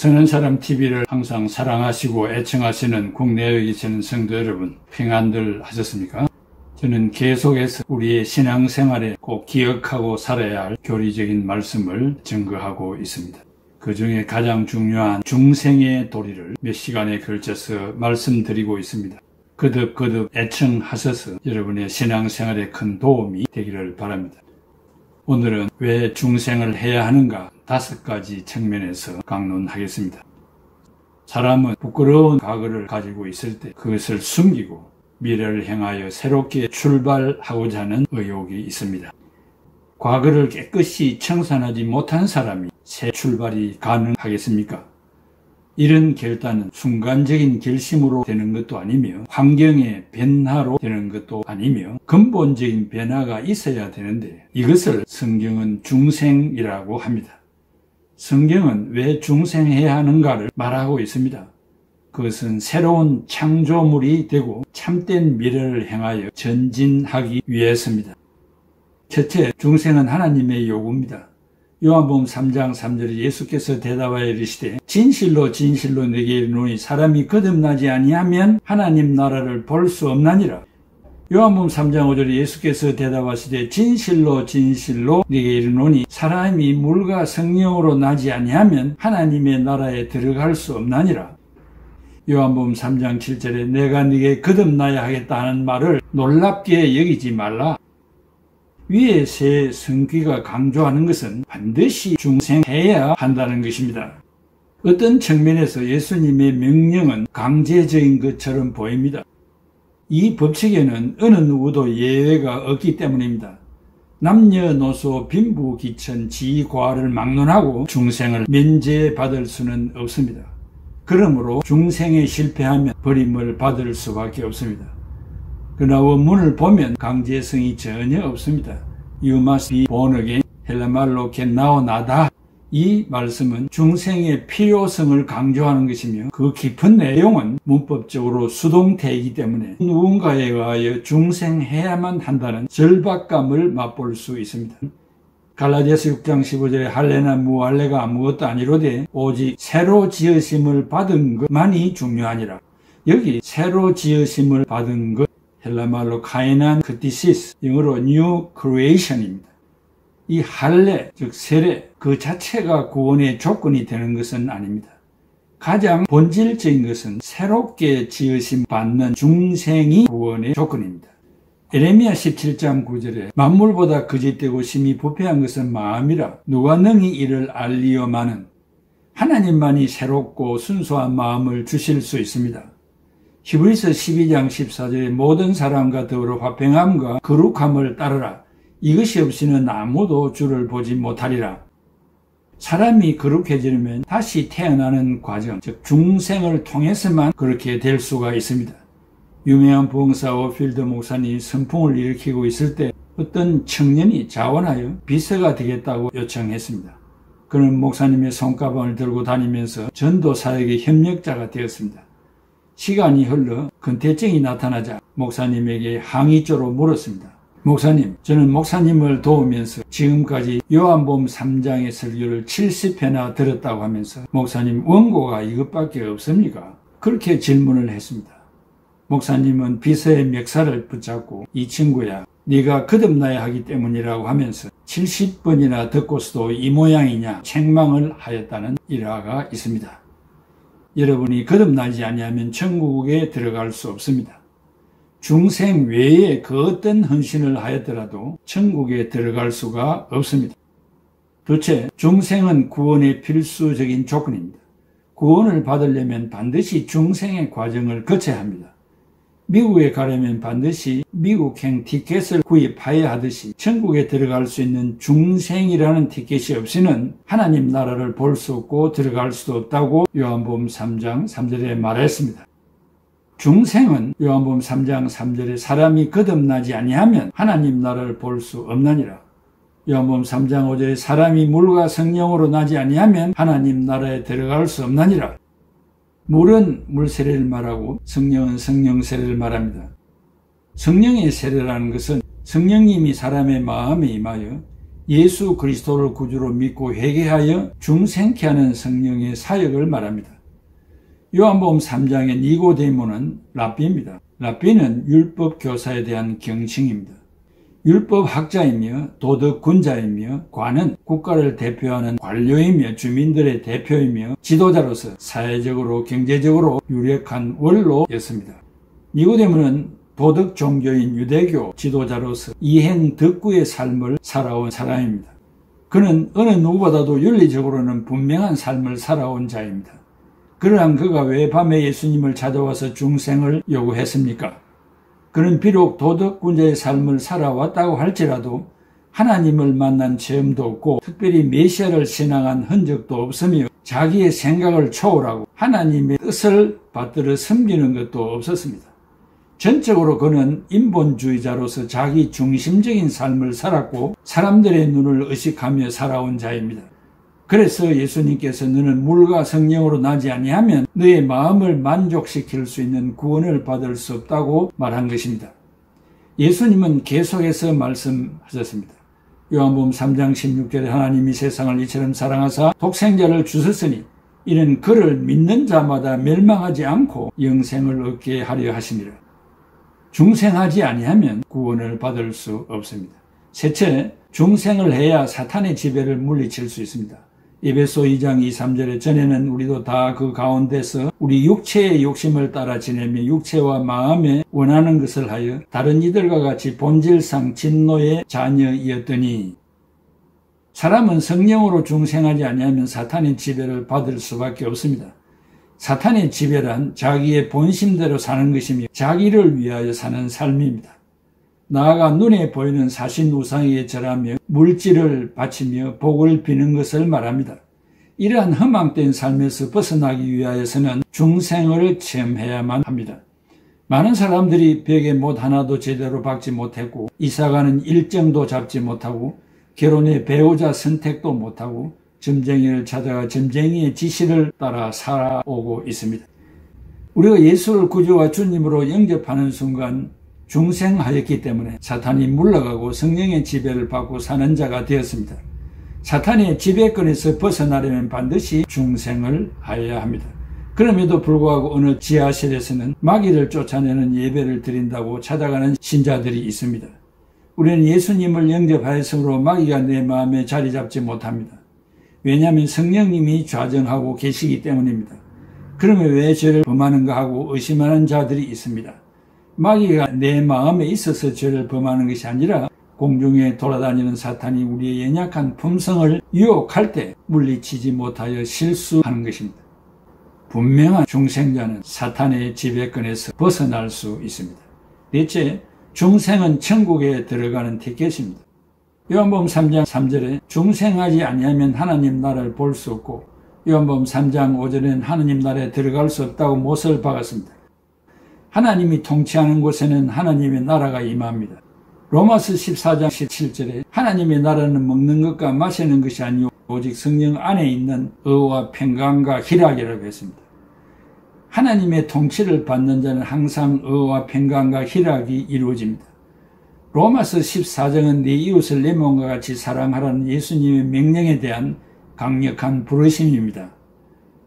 선한 TV를 항상 사랑하시고 애청하시는 국내에 계시는 성도 여러분, 평안들 하셨습니까? 저는 계속해서 우리의 신앙생활에 꼭 기억하고 살아야 할 교리적인 말씀을 증거하고 있습니다. 그 중에 가장 중요한 중생의 도리를 몇 시간에 걸쳐서 말씀드리고 있습니다. 거듭 애청하셔서 여러분의 신앙생활에 큰 도움이 되기를 바랍니다. 오늘은 왜 중생을 해야 하는가 5가지 측면에서 강론하겠습니다. 사람은 부끄러운 과거를 가지고 있을 때 그것을 숨기고 미래를 향하여 새롭게 출발하고자 하는 의욕이 있습니다. 과거를 깨끗이 청산하지 못한 사람이 새 출발이 가능하겠습니까? 이런 결단은 순간적인 결심으로 되는 것도 아니며 환경의 변화로 되는 것도 아니며 근본적인 변화가 있어야 되는데 이것을 성경은 중생이라고 합니다. 성경은 왜 중생해야 하는가를 말하고 있습니다. 그것은 새로운 창조물이 되고 참된 미래를 향하여 전진하기 위해서입니다. 첫째, 중생은 하나님의 요구입니다. 요한복음 3장 3절에 예수께서 대답하여 이르시되 진실로 내게 이르노니 사람이 거듭나지 아니하면 하나님 나라를 볼 수 없나니라. 요한복음 3장 5절에 예수께서 대답하시되 진실로 내게 이르노니 사람이 물과 성령으로 나지 아니하면 하나님의 나라에 들어갈 수 없나니라. 요한복음 3장 7절에 내가 네게 거듭나야 하겠다 하는 말을 놀랍게 여기지 말라. 위에 세 성귀가 강조하는 것은 반드시 중생해야 한다는 것입니다. 어떤 측면에서 예수님의 명령은 강제적인 것처럼 보입니다. 이 법칙에는 어느 누구도 예외가 없기 때문입니다. 남녀노소 빈부귀천 지과를 막론하고 중생을 면제받을 수는 없습니다. 그러므로 중생에 실패하면 버림을 받을 수밖에 없습니다. 그러나 원문을 보면 강제성이 전혀 없습니다. You must be born again. 헬라말로 get now 나다. 이 말씀은 중생의 필요성을 강조하는 것이며 그 깊은 내용은 문법적으로 수동태이기 때문에 누군가에 의하여 중생해야만 한다는 절박감을 맛볼 수 있습니다. 갈라디아서 6장 15절에 할례나 무할례가 아무것도 아니로되 오직 새로 지으심을 받은 것만이 중요하니라. 여기 새로 지으심을 받은 것 헬라말로 카이난 크티시스, 영어로 new creation입니다. 이 할례, 즉 세례 그 자체가 구원의 조건이 되는 것은 아닙니다. 가장 본질적인 것은 새롭게 지으심 받는 중생이 구원의 조건입니다. 에레미야 17장 9절에 만물보다 거짓되고 심히 부패한 것은 마음이라 누가 능히 이를 알리오마는 하나님만이 새롭고 순수한 마음을 주실 수 있습니다. 히브리서 12장 14절에 모든 사람과 더불어 화평함과 거룩함을 따르라. 이것이 없이는 아무도 주를 보지 못하리라. 사람이 거룩해지려면 다시 태어나는 과정, 즉 중생을 통해서만 그렇게 될 수가 있습니다. 유명한 부흥사 오필드 목사님이 선풍을 일으키고 있을 때 어떤 청년이 자원하여 비서가 되겠다고 요청했습니다. 그는 목사님의 손가방을 들고 다니면서 전도 사역의 협력자가 되었습니다. 시간이 흘러 근태증이 나타나자 목사님에게 항의조로 물었습니다. 목사님, 저는 목사님을 도우면서 지금까지 요한복음 3장의 설교를 70회나 들었다고 하면서 목사님 원고가 이것밖에 없습니까? 그렇게 질문을 했습니다. 목사님은 비서의 멱살을 붙잡고 이 친구야, 네가 거듭나야 하기 때문이라고 하면서 70번이나 듣고서도 이 모양이냐 책망을 하였다는 일화가 있습니다. 여러분이 거듭나지 아니하면 천국에 들어갈 수 없습니다. 중생 외에 그 어떤 헌신을 하였더라도 천국에 들어갈 수가 없습니다. 둘째, 중생은 구원의 필수적인 조건입니다. 구원을 받으려면 반드시 중생의 과정을 거쳐야 합니다. 미국에 가려면 반드시 미국행 티켓을 구입해야 하듯이 천국에 들어갈 수 있는 중생이라는 티켓이 없이는 하나님 나라를 볼 수 없고 들어갈 수도 없다고 요한복음 3장 3절에 말했습니다. 중생은 요한복음 3장 3절에 사람이 거듭나지 아니하면 하나님 나라를 볼 수 없나니라. 요한복음 3장 5절에 사람이 물과 성령으로 나지 아니하면 하나님 나라에 들어갈 수 없나니라. 물은 물 세례를 말하고 성령은 성령 세례를 말합니다. 성령의 세례라는 것은 성령님이 사람의 마음에 임하여 예수 그리스도를 구주로 믿고 회개하여 중생케 하는 성령의 사역을 말합니다. 요한복음 3장의 니고데모는 랍비입니다. 랍비는 율법 교사에 대한 경칭입니다. 율법 학자이며 도덕 군자이며 관은 국가를 대표하는 관료이며 주민들의 대표이며 지도자로서 사회적으로 경제적으로 유력한 원로였습니다. 니고데모는 도덕 종교인 유대교 지도자로서 이행 덕구의 삶을 살아온 사람입니다. 그는 어느 누구보다도 윤리적으로는 분명한 삶을 살아온 자입니다. 그러한 그가 왜 밤에 예수님을 찾아와서 중생을 요구했습니까? 그는 비록 도덕군자의 삶을 살아왔다고 할지라도 하나님을 만난 체험도 없고 특별히 메시아를 신앙한 흔적도 없으며 자기의 생각을 초월하고 하나님의 뜻을 받들어 섬기는 것도 없었습니다. 전적으로 그는 인본주의자로서 자기 중심적인 삶을 살았고 사람들의 눈을 의식하며 살아온 자입니다. 그래서 예수님께서 너는 물과 성령으로 나지 아니하면 너의 마음을 만족시킬 수 있는 구원을 받을 수 없다고 말한 것입니다. 예수님은 계속해서 말씀하셨습니다. 요한복음 3장 16절에 하나님이 세상을 이처럼 사랑하사 독생자를 주셨으니 이는 그를 믿는 자마다 멸망하지 않고 영생을 얻게 하려 하심이라. 중생하지 아니하면 구원을 받을 수 없습니다. 셋째, 중생을 해야 사탄의 지배를 물리칠 수 있습니다. 에베소 2장 2, 3절에 전에는 우리도 다 그 가운데서 우리 육체의 욕심을 따라 지내며 육체와 마음에 원하는 것을 하여 다른 이들과 같이 본질상 진노의 자녀이었더니 사람은 성령으로 중생하지 아니하면 사탄의 지배를 받을 수밖에 없습니다. 사탄의 지배란 자기의 본심대로 사는 것이며 자기를 위하여 사는 삶입니다. 나아가 눈에 보이는 사신 우상에게 절하며 물질을 바치며 복을 비는 것을 말합니다. 이러한 흠앙된 삶에서 벗어나기 위하여서는 중생을 체험해야만 합니다. 많은 사람들이 벽에 못 하나도 제대로 박지 못했고 이사가는 일정도 잡지 못하고 결혼의 배우자 선택도 못하고 점쟁이를 찾아가 점쟁이의 지시를 따라 살아오고 있습니다. 우리가 예수를 구주와 주님으로 영접하는 순간 중생하였기 때문에 사탄이 물러가고 성령의 지배를 받고 사는 자가 되었습니다. 사탄의 지배권에서 벗어나려면 반드시 중생을 하여야 합니다. 그럼에도 불구하고 어느 지하실에서는 마귀를 쫓아내는 예배를 드린다고 찾아가는 신자들이 있습니다. 우리는 예수님을 영접하였으므로 마귀가 내 마음에 자리 잡지 못합니다. 왜냐하면 성령님이 좌정하고 계시기 때문입니다. 그러면 왜 죄를 범하는가 하고 의심하는 자들이 있습니다. 마귀가 내 마음에 있어서 죄를 범하는 것이 아니라 공중에 돌아다니는 사탄이 우리의 연약한 품성을 유혹할 때 물리치지 못하여 실수하는 것입니다. 분명한 중생자는 사탄의 지배권에서 벗어날 수 있습니다. 넷째, 중생은 천국에 들어가는 티켓입니다. 요한복음 3장 3절에 중생하지 아니하면 하나님 나라를 볼 수 없고 요한복음 3장 5절에는 하나님 나라에 들어갈 수 없다고 못을 박았습니다. 하나님이 통치하는 곳에는 하나님의 나라가 임합니다. 로마서 14장 17절에 하나님의 나라는 먹는 것과 마시는 것이 아니오 오직 성령 안에 있는 의와 평강과 희락이라고 했습니다. 하나님의 통치를 받는 자는 항상 의와 평강과 희락이 이루어집니다. 로마서 14장은 네 이웃을 내 몸과 같이 사랑하라는 예수님의 명령에 대한 강력한 부르심입니다.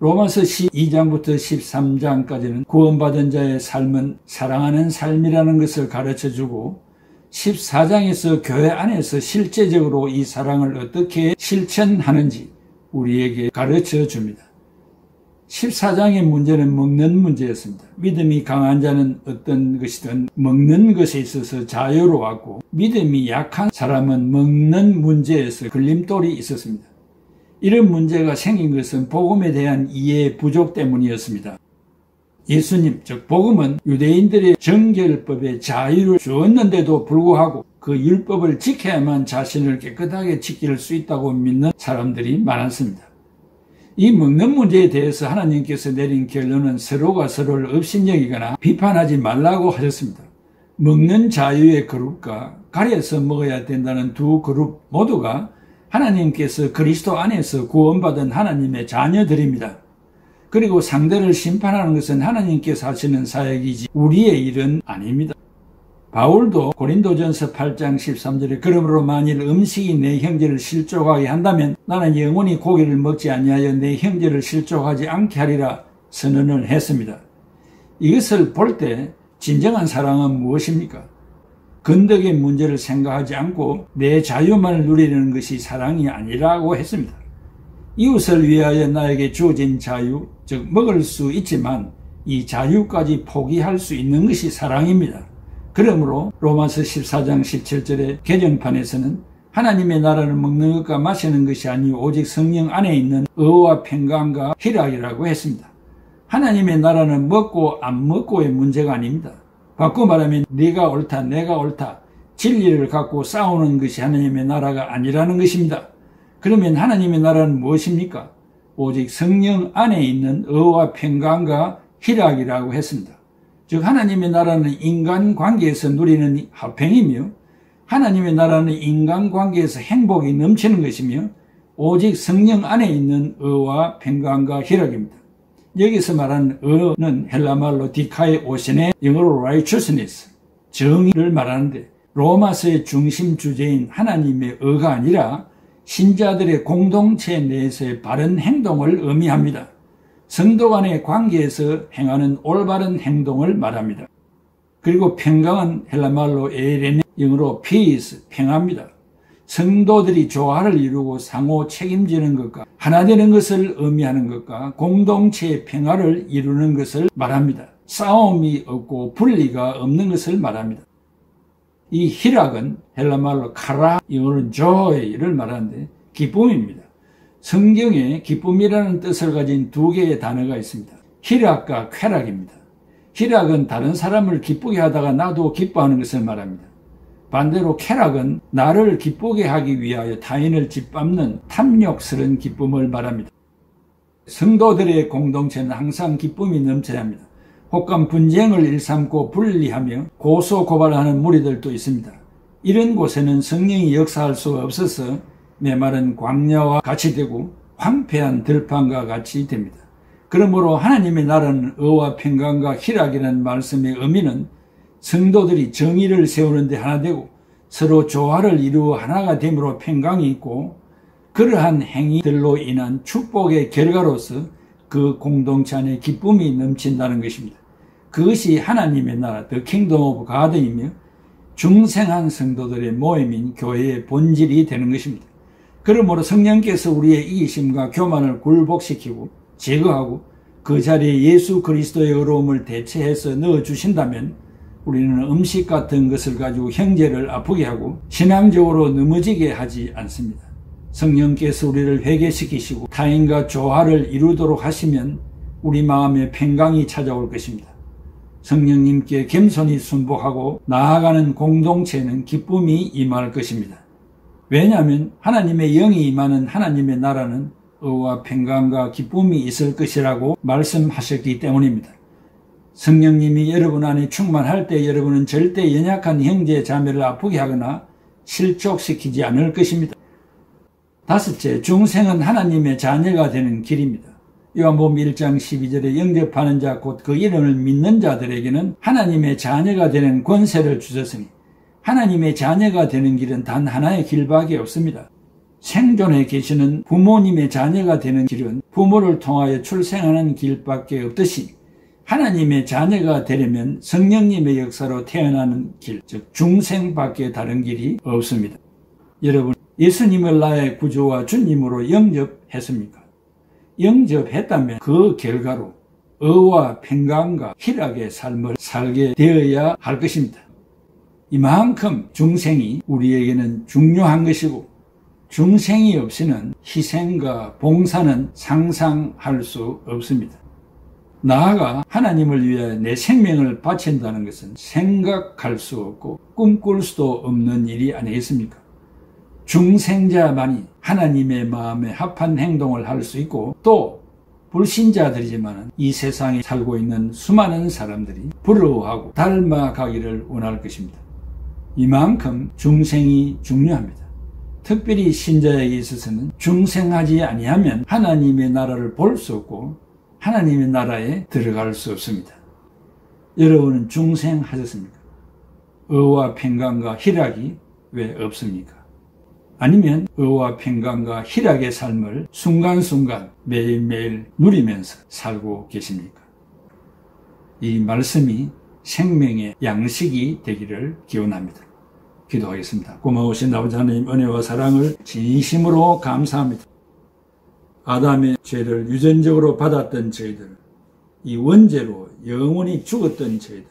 로마서 12장부터 13장까지는 구원받은 자의 삶은 사랑하는 삶이라는 것을 가르쳐주고 14장에서 교회 안에서 실제적으로 이 사랑을 어떻게 실천하는지 우리에게 가르쳐줍니다. 14장의 문제는 먹는 문제였습니다. 믿음이 강한 자는 어떤 것이든 먹는 것에 있어서 자유로웠고 믿음이 약한 사람은 먹는 문제에서 걸림돌이 있었습니다. 이런 문제가 생긴 것은 복음에 대한 이해 부족 때문이었습니다. 예수님, 즉 복음은 유대인들의 정결법에 자유를 주었는데도 불구하고 그 율법을 지켜야만 자신을 깨끗하게 지킬 수 있다고 믿는 사람들이 많았습니다. 이 먹는 문제에 대해서 하나님께서 내린 결론은 서로가 서로를 업신여기거나 비판하지 말라고 하셨습니다. 먹는 자유의 그룹과 가려서 먹어야 된다는 두 그룹 모두가 하나님께서 그리스도 안에서 구원받은 하나님의 자녀들입니다. 그리고 상대를 심판하는 것은 하나님께서 하시는 사역이지 우리의 일은 아닙니다. 바울도 고린도전서 8장 13절에 그러므로 만일 음식이 내 형제를 실족하게 한다면 나는 영원히 고기를 먹지 아니하여 내 형제를 실족하지 않게 하리라 선언을 했습니다. 이것을 볼 때 진정한 사랑은 무엇입니까? 건덕의 문제를 생각하지 않고 내 자유만을 누리는 것이 사랑이 아니라고 했습니다. 이웃을 위하여 나에게 주어진 자유, 즉 먹을 수 있지만 이 자유까지 포기할 수 있는 것이 사랑입니다. 그러므로 로마서 14장 17절의 개정판에서는 하나님의 나라는 먹는 것과 마시는 것이 아니오 오직 성령 안에 있는 의와 평강과 희락이라고 했습니다. 하나님의 나라는 먹고 안 먹고의 문제가 아닙니다. 바꿔 말하면 네가 옳다 내가 옳다 진리를 갖고 싸우는 것이 하나님의 나라가 아니라는 것입니다. 그러면 하나님의 나라는 무엇입니까? 오직 성령 안에 있는 의와 평강과 희락이라고 했습니다. 즉 하나님의 나라는 인간관계에서 누리는 화평이며 하나님의 나라는 인간관계에서 행복이 넘치는 것이며 오직 성령 안에 있는 의와 평강과 희락입니다. 여기서 말하는 의는 헬라말로 디카이 오신의 영어로 righteousness, 정의를 말하는데 로마서의 중심 주제인 하나님의 의가 아니라 신자들의 공동체 내에서의 바른 행동을 의미합니다. 성도 간의 관계에서 행하는 올바른 행동을 말합니다. 그리고 평강은 헬라말로 에레네, 영어로 peace, 평화입니다. 성도들이 조화를 이루고 상호 책임지는 것과 하나 되는 것을 의미하는 것과 공동체의 평화를 이루는 것을 말합니다. 싸움이 없고 분리가 없는 것을 말합니다. 이 희락은 헬라말로 카라, 영어로 joy를 말하는데 기쁨입니다. 성경에 기쁨이라는 뜻을 가진 두 개의 단어가 있습니다. 희락과 쾌락입니다. 희락은 다른 사람을 기쁘게 하다가 나도 기뻐하는 것을 말합니다. 반대로 쾌락은 나를 기쁘게 하기 위하여 타인을 짓밟는 탐욕스러운 기쁨을 말합니다. 성도들의 공동체는 항상 기쁨이 넘쳐야 합니다. 혹간 분쟁을 일삼고 분리하며 고소고발하는 무리들도 있습니다. 이런 곳에는 성령이 역사할 수 없어서 메마른 광야와 같이 되고 황폐한 들판과 같이 됩니다. 그러므로 하나님의 나라는 의와 평강과 희락이라는 말씀의 의미는 성도들이 정의를 세우는 데 하나 되고 서로 조화를 이루어 하나가 됨으로 평강이 있고 그러한 행위들로 인한 축복의 결과로서 그 공동체 안에 기쁨이 넘친다는 것입니다. 그것이 하나님의 나라, The Kingdom of God이며 중생한 성도들의 모임인 교회의 본질이 되는 것입니다. 그러므로 성령께서 우리의 이기심과 교만을 굴복시키고 제거하고 그 자리에 예수 그리스도의 의로움을 대체해서 넣어주신다면 우리는 음식 같은 것을 가지고 형제를 아프게 하고 신앙적으로 넘어지게 하지 않습니다. 성령께서 우리를 회개시키시고 타인과 조화를 이루도록 하시면 우리 마음에 평강이 찾아올 것입니다. 성령님께 겸손히 순복하고 나아가는 공동체는 기쁨이 임할 것입니다. 왜냐하면 하나님의 영이 임하는 하나님의 나라는 의와 평강과 기쁨이 있을 것이라고 말씀하셨기 때문입니다. 성령님이 여러분 안에 충만할 때 여러분은 절대 연약한 형제 자매를 아프게 하거나 실족시키지 않을 것입니다. 다섯째, 중생은 하나님의 자녀가 되는 길입니다. 요한복음 1장 12절에 영접하는 자 곧 그 이름을 믿는 자들에게는 하나님의 자녀가 되는 권세를 주셨으니 하나님의 자녀가 되는 길은 단 하나의 길밖에 없습니다. 생존에 계시는 부모님의 자녀가 되는 길은 부모를 통하여 출생하는 길밖에 없듯이 하나님의 자녀가 되려면 성령님의 역사로 태어나는 길, 즉 중생밖에 다른 길이 없습니다. 여러분, 예수님을 나의 구주와 주님으로 영접했습니까? 영접했다면 그 결과로 의와 평강과 희락의 삶을 살게 되어야 할 것입니다. 이만큼 중생이 우리에게는 중요한 것이고 중생이 없이는 희생과 봉사는 상상할 수 없습니다. 나아가 하나님을 위해 내 생명을 바친다는 것은 생각할 수 없고 꿈꿀 수도 없는 일이 아니겠습니까? 중생자만이 하나님의 마음에 합한 행동을 할 수 있고 또 불신자들이지만 이 세상에 살고 있는 수많은 사람들이 부러워하고 닮아가기를 원할 것입니다. 이만큼 중생이 중요합니다. 특별히 신자에게 있어서는 중생하지 아니하면 하나님의 나라를 볼 수 없고 하나님의 나라에 들어갈 수 없습니다. 여러분은 중생하셨습니까? 의와 평강과 희락이 왜 없습니까? 아니면 의와 평강과 희락의 삶을 순간순간 매일매일 누리면서 살고 계십니까? 이 말씀이 생명의 양식이 되기를 기원합니다. 기도하겠습니다. 고마우신 아버지 하나님, 은혜와 사랑을 진심으로 감사합니다. 아담의 죄를 유전적으로 받았던 저희들, 이 원죄로 영원히 죽었던 저희들,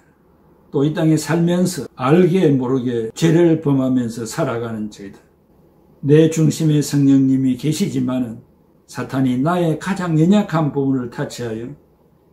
또 이 땅에 살면서 알게 모르게 죄를 범하면서 살아가는 저희들, 내 중심에 성령님이 계시지만은 사탄이 나의 가장 연약한 부분을 타치하여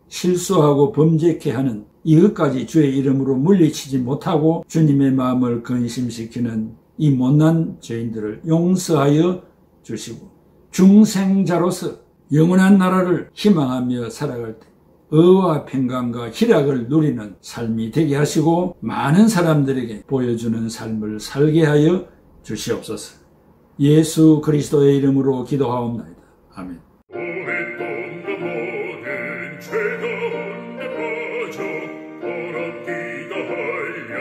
실수하고 범죄케 하는 이것까지 주의 이름으로 물리치지 못하고 주님의 마음을 근심시키는 이 못난 죄인들을 용서하여 주시고 중생자로서 영원한 나라를 희망하며 살아갈 때 의와 평강과 희락을 누리는 삶이 되게 하시고 많은 사람들에게 보여주는 삶을 살게 하여 주시옵소서. 예수 그리스도의 이름으로 기도하옵나이다. 아멘. 오랫동안 모든 죄 가운데 빠져 더럽기가 한량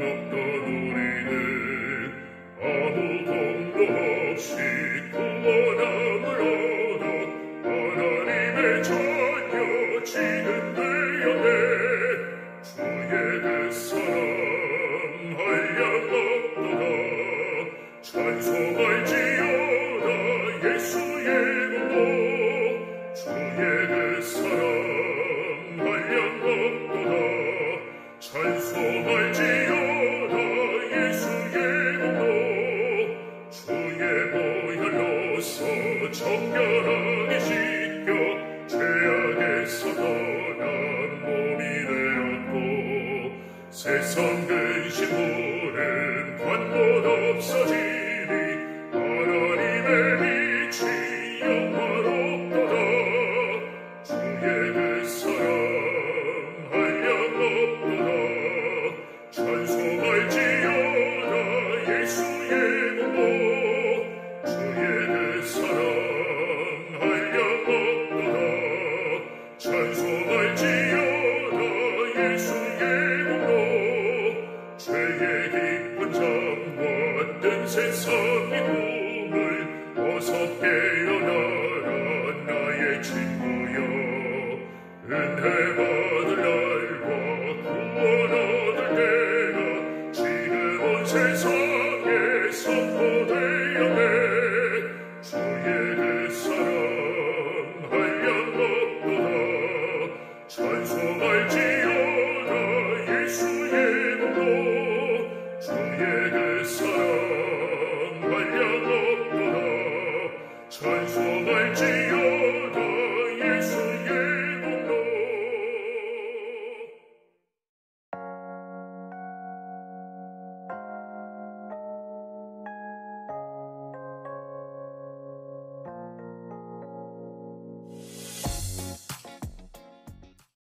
없던 우리는 아무 공도 없이 구원함을 얻어 하나님의 자녀 지급되었네. 주의 그 사랑 한량 없도다. 찬송할지어다 예수의 이름으로. 주의 그 사랑 한량 없도다. 찬송할지어다 예수의 이름으로. 주의 보혈로서 정결하게 씻겨 죄악에서 떠난 몸이 되었고 세상 근심물은 관못 없어지니 하나님의 빛이 영화롭도다. 주의 그 사랑 한량 없도다. 찬송할지어다 예수의 이름으로. 주의 그 사랑 한량 없도다. 찬송할지어다 예수의 이름으로. 죄의 깊은 잠과 뜬 세상의 꿈을 어서 깨어나라 나의 친구여. 은혜와